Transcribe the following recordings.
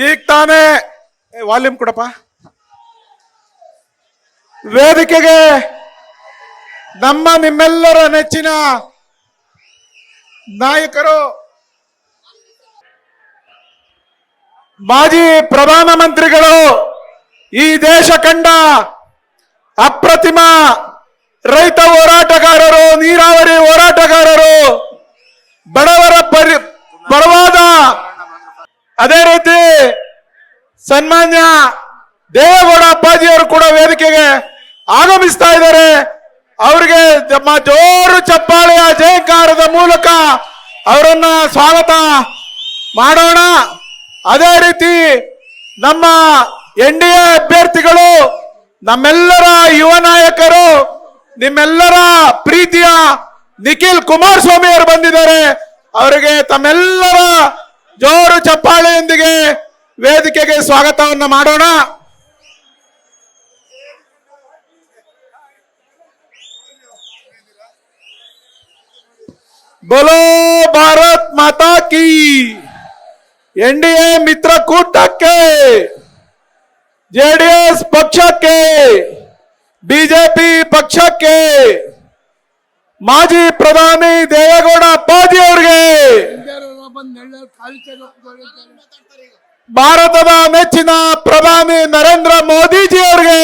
ಈಗ ತಾನೇ ವಾಲ್ಯೂಮ್ ಕೊಡಪ್ಪ. ವೇದಿಕೆಗೆ ನಿಮ್ಮೆಲ್ಲರ ನೆಚ್ಚಿನ ನಾಯಕರು, ಮಾಜಿ ಪ್ರಧಾನಮಂತ್ರಿಗಳು, ಈ ದೇಶ ಕಂಡ ಅಪ್ರತಿಮ ರೈತ ಹೋರಾಟಗಾರರು, ನೀರಾವರಿ ಹೋರಾಟಗಾರರು, ಬಡವಾದ, ಅದೇ ರೀತಿ ಸನ್ಮಾನ್ಯ ದೇವೇಗೌಡ ಅಪ್ಪಾಜಿಯವರು ಕೂಡ ವೇದಿಕೆಗೆ ಆಗಮಿಸ್ತಾ ಇದ್ದಾರೆ. ಅವರಿಗೆ ನಮ್ಮ ಜೋರು ಚಪ್ಪಾಳೆಯ ಜಯಕಾರದ ಮೂಲಕ ಅವರನ್ನ ಸ್ವಾಗತ ಮಾಡೋಣ. ಅದೇ ರೀತಿ ನಮ್ಮ NDA ಅಭ್ಯರ್ಥಿಗಳು, ನಮ್ಮೆಲ್ಲರ ಯುವ ನಾಯಕರು, ನಿಮ್ಮೆಲ್ಲರ ಪ್ರೀತಿಯ ನಿಖಿಲ್ ಕುಮಾರಸ್ವಾಮಿ ಅವರು ಬಂದಿದ್ದಾರೆ. ಅವರಿಗೆ ತಮ್ಮೆಲ್ಲರ ಜೋರು ಚಪ್ಪಾಳೆಯೊಂದಿಗೆ ವೇದಿಕೆಗೆ ಸ್ವಾಗತವನ್ನ ಮಾಡೋಣ. बोलो भारत माता की. NDA ಮಿತ್ರ ಕೂಟಕ್ಕೆ, JDS ಪಕ್ಷಕ್ಕೆ, ಬಿಜೆಪಿ ಪಕ್ಷಕ್ಕೆ, ಮಾಜಿ ಪ್ರಧಾನಿ ದೇವೇಗೌಡ ಅಪ್ಪಾಜಿ ಅವರಿಗೆ, ಭಾರತದ ನೆಚ್ಚಿನ ಪ್ರಧಾನಿ ನರೇಂದ್ರ ಮೋದಿಜಿ ಅವರಿಗೆ,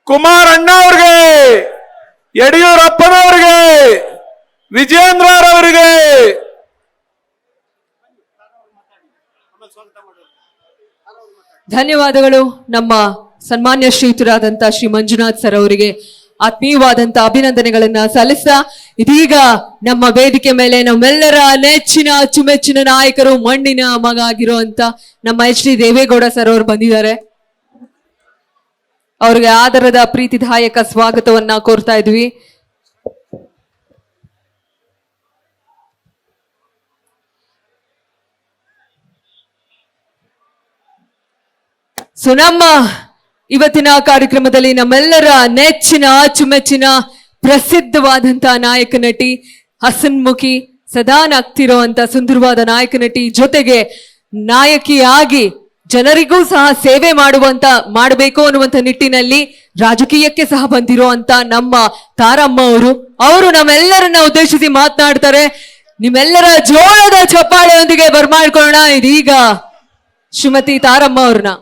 ಕುಮಾರ್ ಅಣ್ಣ ಅವರಿಗೆ, ಯಡಿಯೂರಪ್ಪನವರಿಗೆ, ವಿಜೇಂದ್ರ ಅವರಿಗೆ, ಧನ್ಯವಾದಗಳು. ನಮ್ಮ ಸನ್ಮಾನ್ಯ ಶ್ರೀಯುತರಾದಂತ ಶ್ರೀ ಮಂಜುನಾಥ್ ಸರ್ ಅವರಿಗೆ ಆತ್ಮೀಯವಾದಂತ ಅಭಿನಂದನೆಗಳನ್ನ ಸಲ್ಲಿಸ್ತಾ, ಇದೀಗ ನಮ್ಮ ವೇದಿಕೆ ಮೇಲೆ ನಮ್ಮೆಲ್ಲರ ನೆಚ್ಚಿನ ಅಚ್ಚುಮೆಚ್ಚಿನ ನಾಯಕರು, ಮಣ್ಣಿನ ಮಗ ಆಗಿರುವಂತ ನಮ್ಮ HD ದೇವೇಗೌಡ ಸರ್ ಅವರು ಬಂದಿದ್ದಾರೆ. ಅವ್ರಿಗೆ ಆದರದ ಪ್ರೀತಿದಾಯಕ ಸ್ವಾಗತವನ್ನ ಕೋರ್ತಾ ಇದ್ವಿ. ಸೊ ನಮ್ಮ ಇವತ್ತಿನ ಕಾರ್ಯಕ್ರಮದಲ್ಲಿ ನಮ್ಮೆಲ್ಲರ ನೆಚ್ಚಿನ ಅಚ್ಚುಮೆಚ್ಚಿನ ಪ್ರಸಿದ್ಧವಾದಂತಹ ನಾಯಕ ನಟಿ, ಹಸನ್ಮುಖಿ, ಸದಾ ನಗ್ತಿರುವಂತ ಸುಂದರವಾದ ನಾಯಕ ನಟಿ, ಜೊತೆಗೆ ನಾಯಕಿಯಾಗಿ ಜನರಿಗೂ ಸಹ ಸೇವೆ ಮಾಡಬೇಕು ಅನ್ನುವಂತ ನಿಟ್ಟಿನಲ್ಲಿ ರಾಜಕೀಯಕ್ಕೆ ಸಹ ಬಂದಿರುವಂತ ನಮ್ಮ ತಾರಮ್ಮ ಅವರು ನಮ್ಮೆಲ್ಲರನ್ನ ಉದ್ದೇಶಿಸಿ ಮಾತನಾಡ್ತಾರೆ. ನಿಮ್ಮೆಲ್ಲರ ಜೋಳದ ಚಪ್ಪಾಳೆಯೊಂದಿಗೆ ಬರ್ಮಾಡ್ಕೊಳ್ಳೋಣ ಇದೀಗ ಶ್ರೀಮತಿ ತಾರಮ್ಮ ಅವ್ರನ್ನ.